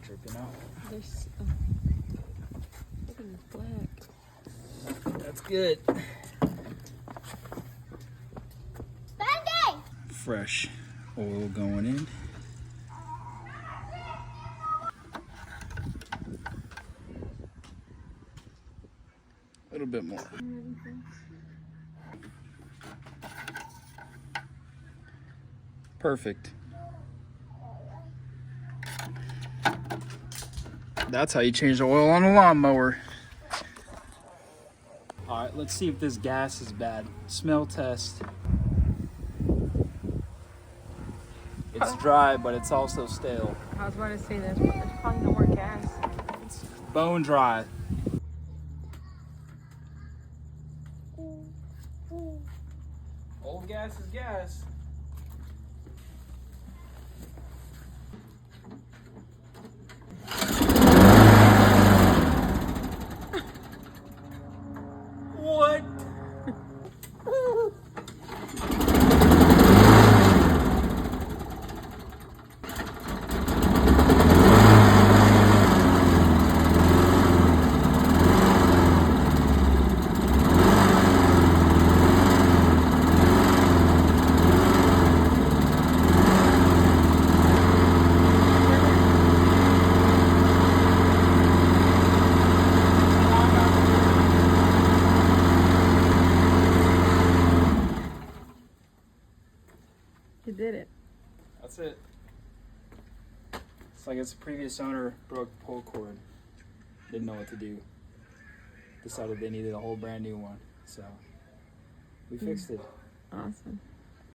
dripping out. There's looking black. That's good. Band-Aid! Fresh oil going in. A little bit more. Perfect. That's how you change the oil on a lawnmower. All right, let's see if this gas is bad. Smell test. It's dry, but it's also stale. I was about to say there's probably no more gas. It's bone dry. Old gas is gas. What? You did it. That's it. It's like its previous owner broke the pull cord. Didn't know what to do. Decided they needed a whole brand new one. So we fixed it. Awesome.